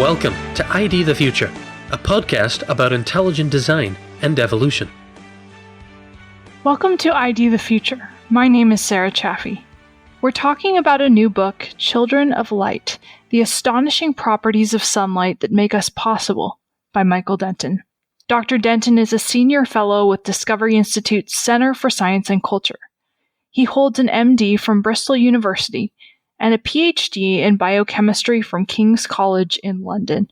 Welcome to ID the Future, a podcast about intelligent design and evolution. Welcome to ID the Future. My name is Sarah Chaffee. We're talking about a new book, Children of Light, The Astonishing Properties of Sunlight That Make Us Possible, by Michael Denton. Dr. Denton is a senior fellow with Discovery Institute's Center for Science and Culture. He holds an MD from Bristol University and a PhD in biochemistry from King's College in London.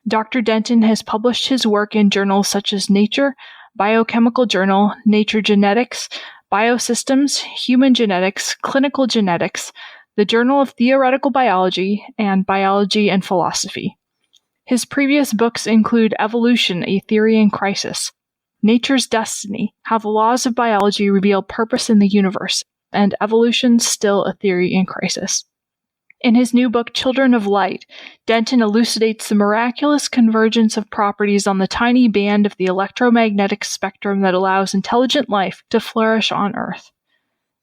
Dr. Denton has published his work in journals such as Nature, Biochemical Journal, Nature Genetics, Biosystems, Human Genetics, Clinical Genetics, the Journal of Theoretical Biology, and Biology and Philosophy. His previous books include Evolution, A Theory in Crisis, Nature's Destiny, How the Laws of Biology Reveal Purpose in the Universe, and Evolution, Still a Theory in Crisis. In his new book, Children of Light, Denton elucidates the miraculous convergence of properties on the tiny band of the electromagnetic spectrum that allows intelligent life to flourish on Earth.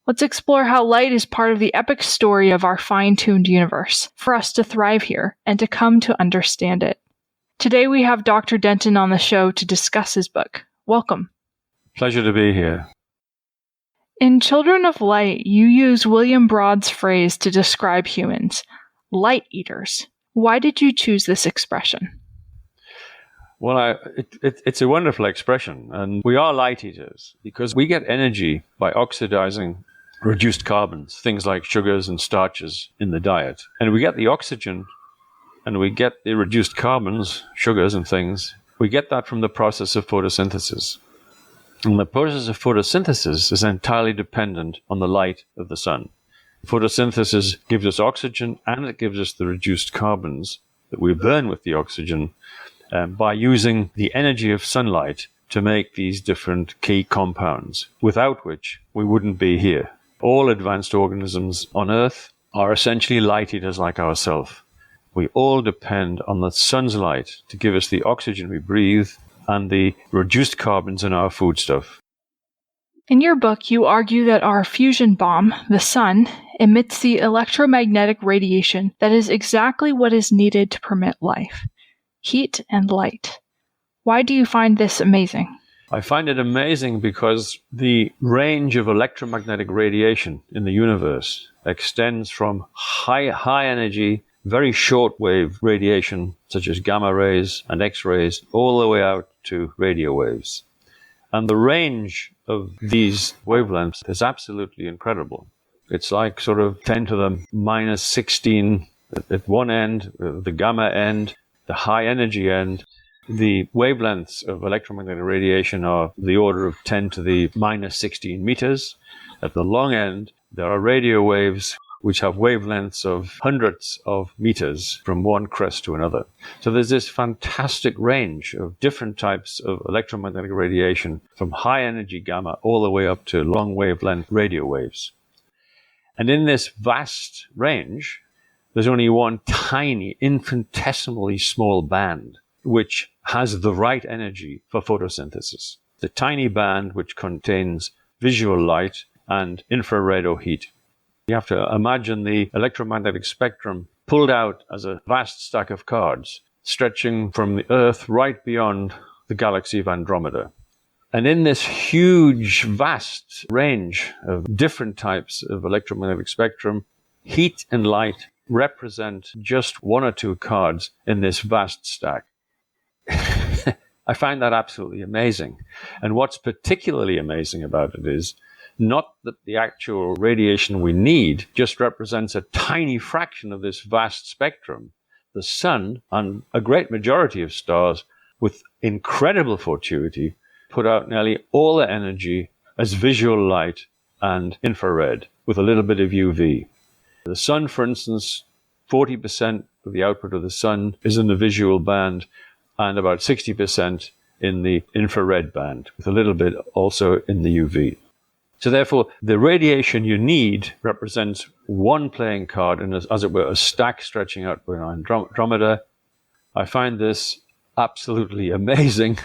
Let's explore how light is part of the epic story of our fine-tuned universe, for us to thrive here and to come to understand it. Today we have Dr. Denton on the show to discuss his book. Welcome. Pleasure to be here. In Children of Light, you use William Broad's phrase to describe humans, light eaters. Why did you choose this expression? Well, it's a wonderful expression, and we are light eaters because we get energy by oxidizing reduced carbons, things like sugars and starches in the diet. And we get the oxygen and we get the reduced carbons, sugars and things, we get that from the process of photosynthesis. And the process of photosynthesis is entirely dependent on the light of the sun. Photosynthesis gives us oxygen and it gives us the reduced carbons that we burn with the oxygen by using the energy of sunlight to make these different key compounds, without which we wouldn't be here. All advanced organisms on Earth are essentially light eaters like ourselves. We all depend on the sun's light to give us the oxygen we breathe and the reduced carbons in our foodstuff. In your book, you argue that our fusion bomb, the sun, emits the electromagnetic radiation that is exactly what is needed to permit life. Heat and light. Why do you find this amazing? I find it amazing because the range of electromagnetic radiation in the universe extends from high energy, very short-wave radiation, such as gamma rays and X-rays, all the way out to radio waves. And the range of these wavelengths is absolutely incredible. It's like sort of 10 to the minus 16 at one end, the gamma end, the high-energy end. The wavelengths of electromagnetic radiation are the order of 10 to the minus 16 meters. At the long end, there are radio waves which have wavelengths of hundreds of meters from one crest to another. So there's this fantastic range of different types of electromagnetic radiation from high energy gamma all the way up to long wavelength radio waves. And in this vast range, there's only one tiny, infinitesimally small band which has the right energy for photosynthesis. The tiny band which contains visual light and infrared or heat. You have to imagine the electromagnetic spectrum pulled out as a vast stack of cards, stretching from the Earth right beyond the galaxy of Andromeda. And in this huge, vast range of different types of electromagnetic spectrum, heat and light represent just one or two cards in this vast stack. I find that absolutely amazing. And what's particularly amazing about it is not that the actual radiation we need just represents a tiny fraction of this vast spectrum. The sun and a great majority of stars, with incredible fortuity, put out nearly all their energy as visual light and infrared, with a little bit of UV. The sun, for instance, 40% of the output of the sun is in the visual band and about 60% in the infrared band, with a little bit also in the UV. So therefore, the radiation you need represents one playing card in, as it were, a stack stretching out beyond Andromeda. I find this absolutely amazing,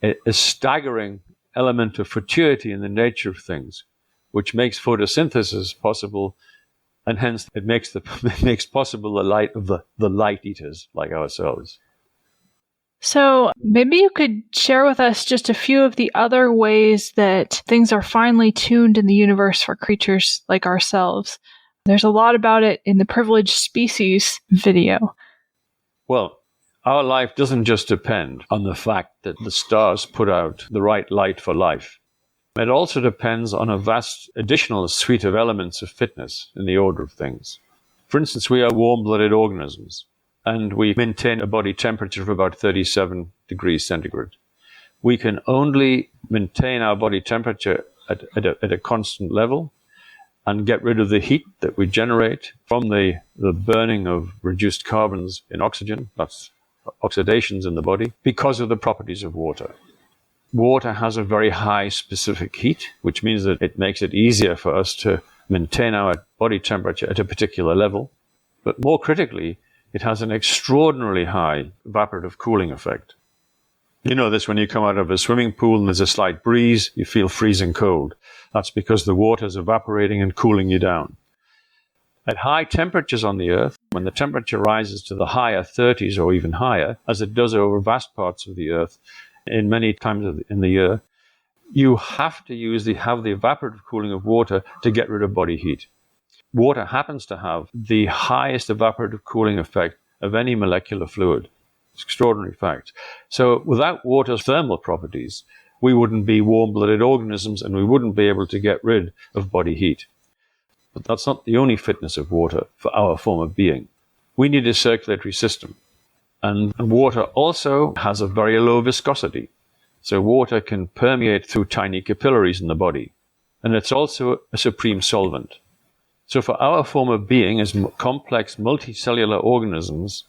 a staggering element of fortuity in the nature of things, which makes photosynthesis possible And hence it makes it makes possible the light of the light eaters like ourselves. So maybe you could share with us just a few of the other ways that things are finely tuned in the universe for creatures like ourselves. There's a lot about it in the Privileged Species video. Well, our life doesn't just depend on the fact that the stars put out the right light for life. It also depends on a vast additional suite of elements of fitness in the order of things. For instance, we are warm-blooded organisms, and we maintain a body temperature of about 37 degrees centigrade. We can only maintain our body temperature at a constant level and get rid of the heat that we generate from the burning of reduced carbons in oxygen, that's oxidations in the body, because of the properties of water. Water has a very high specific heat, which means that it makes it easier for us to maintain our body temperature at a particular level. But more critically, it has an extraordinarily high evaporative cooling effect. You know this when you come out of a swimming pool and there's a slight breeze, you feel freezing cold. That's because the water is evaporating and cooling you down. At high temperatures on the Earth, when the temperature rises to the higher 30s or even higher, as it does over vast parts of the Earth, in many times in the year, you have to have the evaporative cooling of water to get rid of body heat. Water happens to have the highest evaporative cooling effect of any molecular fluid. It's an extraordinary fact. So without water's thermal properties, we wouldn't be warm-blooded organisms and we wouldn't be able to get rid of body heat. But that's not the only fitness of water for our form of being. We need a circulatory system. And water also has a very low viscosity. So water can permeate through tiny capillaries in the body. And it's also a supreme solvent. So for our form of being as complex multicellular organisms,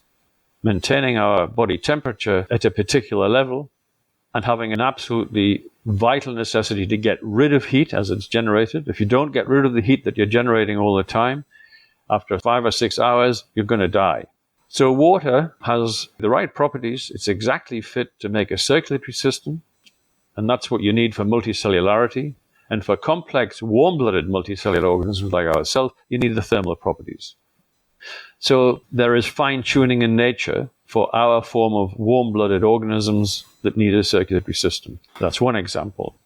maintaining our body temperature at a particular level and having an absolutely vital necessity to get rid of heat as it's generated. If you don't get rid of the heat that you're generating all the time, after 5 or 6 hours, you're going to die. So water has the right properties. It's exactly fit to make a circulatory system, and that's what you need for multicellularity. And for complex warm-blooded multicellular organisms like ourselves, you need the thermal properties. So there is fine-tuning in nature for our form of warm-blooded organisms that need a circulatory system. That's one example.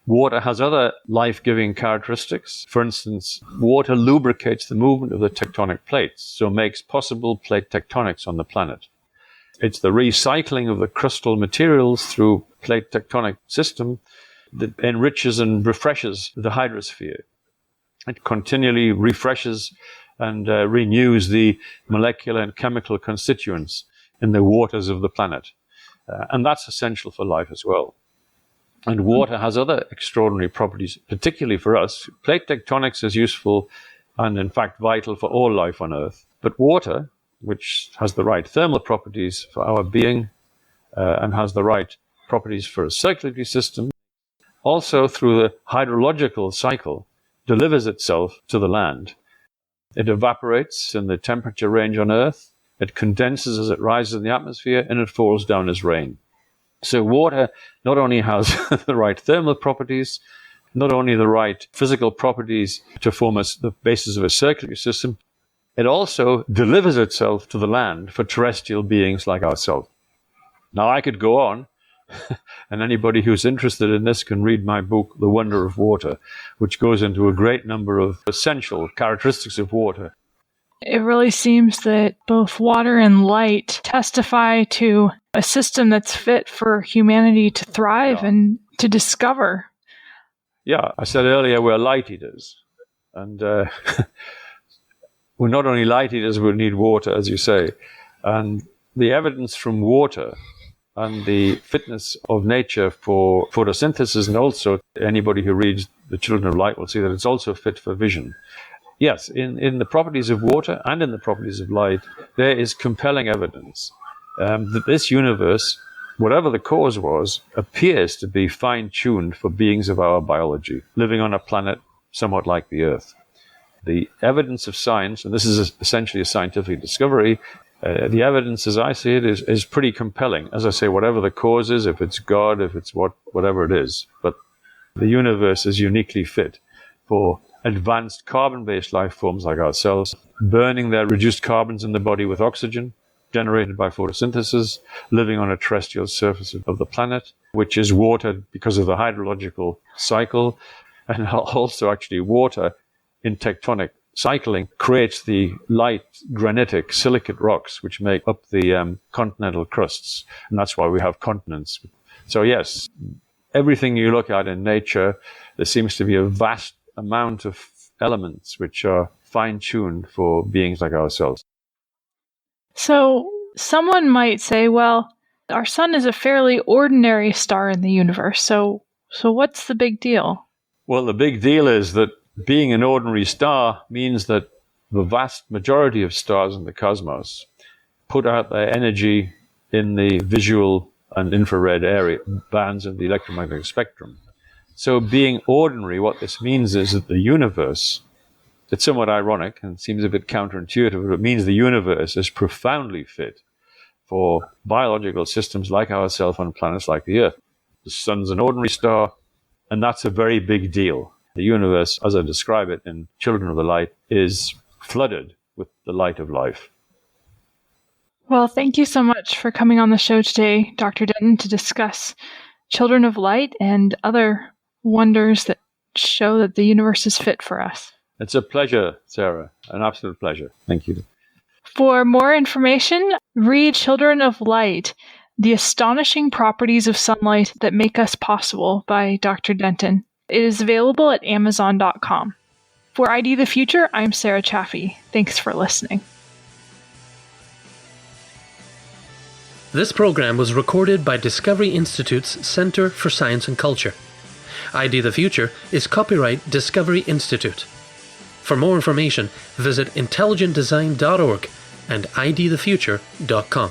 Water has other life-giving characteristics. For instance, water lubricates the movement of the tectonic plates, so makes possible plate tectonics on the planet. It's the recycling of the crustal materials through plate tectonic system that enriches and refreshes the hydrosphere. It continually refreshes and renews the molecular and chemical constituents in the waters of the planet. And that's essential for life as well. And water has other extraordinary properties, particularly for us. Plate tectonics is useful and, in fact, vital for all life on Earth. But water, which has the right thermal properties for our being and has the right properties for a circulatory system, also through the hydrological cycle, delivers itself to the land. It evaporates in the temperature range on Earth, it condenses as it rises in the atmosphere, and it falls down as rain. So water not only has the right thermal properties, not only the right physical properties to form the basis of a circulatory system, it also delivers itself to the land for terrestrial beings like ourselves. Now I could go on, and anybody who's interested in this can read my book, The Wonder of Water, which goes into a great number of essential characteristics of water. It really seems that both water and light testify to a system that's fit for humanity to thrive and to discover. Yeah, I said earlier we're light eaters. And we're not only light eaters, we need water, as you say. And the evidence from water and the fitness of nature for photosynthesis, and also anybody who reads The Children of Light will see that it's also fit for vision. Yes, in the properties of water and in the properties of light, there is compelling evidence that this universe, whatever the cause was, appears to be fine-tuned for beings of our biology, living on a planet somewhat like the Earth. The evidence of science, and this is essentially a scientific discovery, the evidence, as I see it, is pretty compelling. As I say, whatever the cause is, if it's God, if it's whatever it is, but the universe is uniquely fit for advanced carbon-based life forms like ourselves, burning their reduced carbons in the body with oxygen generated by photosynthesis, living on a terrestrial surface of the planet, which is water because of the hydrological cycle, and also actually water in tectonic cycling creates the light granitic silicate rocks which make up the continental crusts, and that's why we have continents. So yes, everything you look at in nature, there seems to be a vast amount of elements which are fine-tuned for beings like ourselves. So someone might say, well, our sun is a fairly ordinary star in the universe, so what's the big deal? Well, the big deal is that being an ordinary star means that the vast majority of stars in the cosmos put out their energy in the visual and infrared area bands of the electromagnetic spectrum. So being ordinary, what this means is that the universe, it's somewhat ironic and seems a bit counterintuitive, but it means the universe is profoundly fit for biological systems like ourselves on planets like the Earth. The sun's an ordinary star, and that's a very big deal. The universe, as I describe it in Children of the Light, is flooded with the light of life. Well, thank you so much for coming on the show today, Dr. Denton, to discuss Children of Light and other wonders that show that the universe is fit for us. It's a pleasure, Sarah. An absolute pleasure. Thank you. For more information, read Children of Light, The Astonishing Properties of Sunlight That Make Us Possible by Dr. Denton. It is available at Amazon.com. For ID the Future, I'm Sarah Chaffee. Thanks for listening. This program was recorded by Discovery Institute's Center for Science and Culture. ID the Future is copyright Discovery Institute. For more information, visit intelligentdesign.org and idthefuture.com.